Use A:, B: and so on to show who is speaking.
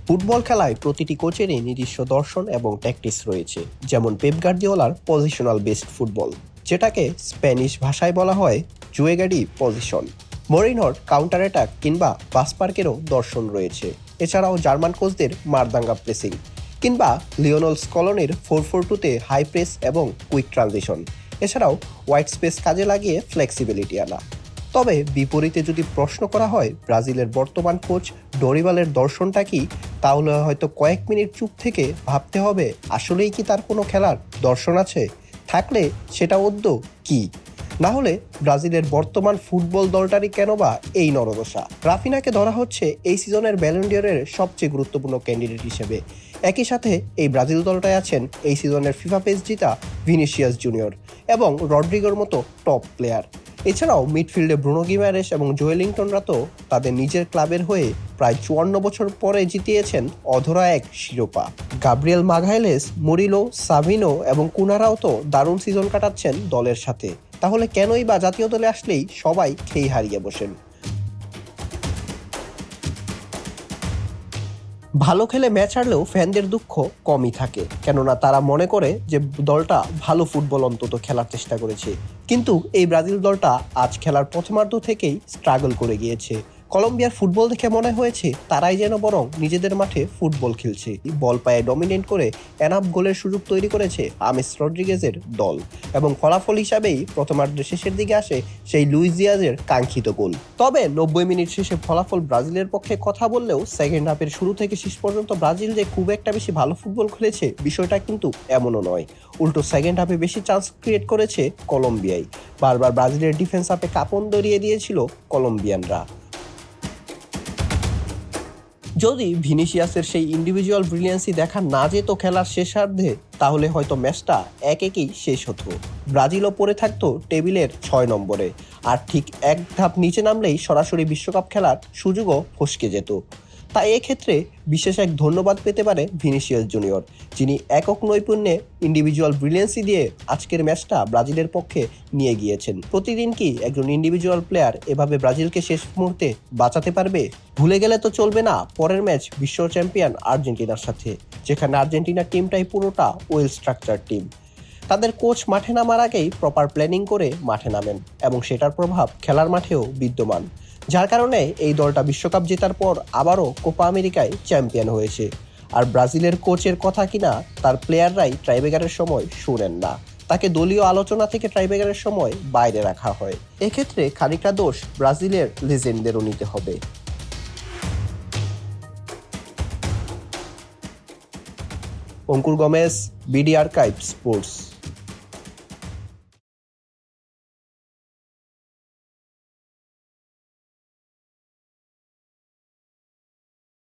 A: Football খেলায় প্রতিটি কোচেরই নিজস্ব দর্শন এবং ট্যাকটিক্স রয়েছে, যেমন পেপ গার্দিওলার পজিশনাল বেসড ফুটবল, যেটাকে স্প্যানিশ ভাষায় বলা হয় জুয়েগাডি পজিশন। মরিনহোর কাউন্টার অ্যাটাক কিংবা বাসপার্কেরও দর্শন রয়েছে। এছাড়াও জার্মান কোচদের মারদাঙ্গা প্রেসিং কিংবা লিওনেল স্কলনির 4-4-2-তে হাই প্রেস এবং কুইক ট্রানজিশন। এছাড়াও হোয়াইট স্পেস কাজে লাগিয়ে ফ্লেক্সিবিলিটি আনা। তবে বিপরীতে যদি প্রশ্ন করা হয় ব্রাজিলের বর্তমান কোচ ডরিবালের দর্শনটা কি, তাহলে হয়তো কয়েক মিনিট চুপ থেকে ভাবতে হবে আসলেই কি তার কোনো খেলার দর্শন আছে, থাকলে সেটা অদ্য কি, না হলে ব্রাজিলের বর্তমান ফুটবল দলটারই কেন বা এই নরদশা। রাফিনাকে ধরা হচ্ছে এই সিজনের ব্যালন ডি'অরের সবচেয়ে গুরুত্বপূর্ণ ক্যান্ডিডেট হিসেবে। একই সাথে এই ব্রাজিল দলটায় আছেন এই সিজনের ফিফা পেস জিতা ভিনিসিয়াস জুনিয়র এবং রড্রিগোর মতো টপ প্লেয়ার। এছাড়াও মিডফিল্ডে ব্রুনো গিমারেস এবং জোয়েলিংটনরা তো তাদের নিজের ক্লাবের হয়ে প্রায় 54 বছর পরে জিতিয়েছেন অধরা এক শিরোপা। গাব্রিয়েল মাগাইলেস, মুরিলো, সাভিনো এবং কুনারাও তো দারুণ সিজন কাটাচ্ছেন দলের সাথে। তাহলে কেনই বা জাতীয় দলে আসলেই সবাই খেই হারিয়ে বসেন? ভালো খেলে ম্যাচ হারলেও ফ্যানদের দুঃখ কমই থাকে, কেননা তারা মনে করে যে দলটা ভালো ফুটবল অন্তত খেলার চেষ্টা করেছে। কিন্তু এই ব্রাজিল দলটা আজ খেলার প্রথমার্ধ থেকেই স্ট্রাগল করে গিয়েছে। কলম্বিয়ার ফুটবল দেখে মনে হয়েছে তারাই যেন বরং নিজেদের মাঠে ফুটবল খেলছে। বল পায়ে ডমিনেট করে এনাফ গোলের সুযোগ তৈরি করেছে আমেস রড্রিগেজের দল, এবং ফলাফল হিসাবেই প্রথমার্ধের শেষের দিকে আসে সেই লুইস দিয়াজের কাঙ্ক্ষিত গোল। তবে 90 মিনিট শেষে ফলাফল ব্রাজিলের পক্ষে কথা বললেও সেকেন্ড হাফের শুরু থেকে শেষ পর্যন্ত ব্রাজিল যে খুব একটা বেশি ভালো ফুটবল খেলেছে বিষয়টা কিন্তু এমনও নয়। উল্টো সেকেন্ড হাফে বেশি চান্স ক্রিয়েট করেছে কলম্বিয়াই। বারবার ব্রাজিলের ডিফেন্স হাফে কাঁপন ধরিয়ে দিয়েছিল কলম্বিয়ানরা। যদি ভিনিসিয়াসের সেই ইন্ডিভিজুয়াল ব্রিলিয়ান্সি দেখা না যেত খেলার শেষার্ধে, তাহলে হয়তো ম্যাচটা 1-1 শেষ হতো। ব্রাজিলও পড়ে থাকতো টেবিলের 6 নম্বরে, আর ঠিক এক ধাপ নিচে নামলেই সরাসরি বিশ্বকাপ খেলার সুযোগও ফসকে যেত। তাই এক্ষেত্রে বিশেষ এক ধন্যবাদ পেতে পারে ভিনিসিয়াস জুনিয়র, যিনি একক নৈপুণ্যে ইন্ডিভিজুয়াল ব্রিলিয়েন্সি দিয়ে আজকের ম্যাচটা ব্রাজিলের পক্ষে নিয়ে গিয়েছেন। প্রতিদিন কি একজন ইন্ডিভিজুয়াল প্লেয়ার এভাবে ব্রাজিলকে শেষ মুহূর্তে বাঁচাতে পারবে? ভুলে গেলে তো চলবে না পরের ম্যাচ বিশ্ব চ্যাম্পিয়ন আর্জেন্টিনার সাথে, যেখানে আর্জেন্টিনার টিমটাই পুরোটা ওয়েল স্ট্রাকচার টিম। তাদের কোচ মাঠে নামার আগেই প্রপার প্ল্যানিং করে মাঠে নামেন, এবং সেটার প্রভাব খেলার মাঠেও বিদ্যমান, যার কারণে এই দলটা বিশ্বকাপ জেতার পর আবারও কোপা আমেরিকায় চ্যাম্পিয়ন হয়েছে। আর ব্রাজিলের কোচের কথা কিনা তার প্লেয়াররাই ট্রাইব্রেকারের সময় শুনেন না, তাকে দলীয় আলোচনা থেকে ট্রাইব্রেকারের সময় বাইরে রাখা হয়। এক্ষেত্রে খানিকটা দোষ ব্রাজিলের লেজেন্ডদেরও নিতে হবে। অঙ্কুর গমেজ, বিডি আর্কাইভ স্পোর্টস।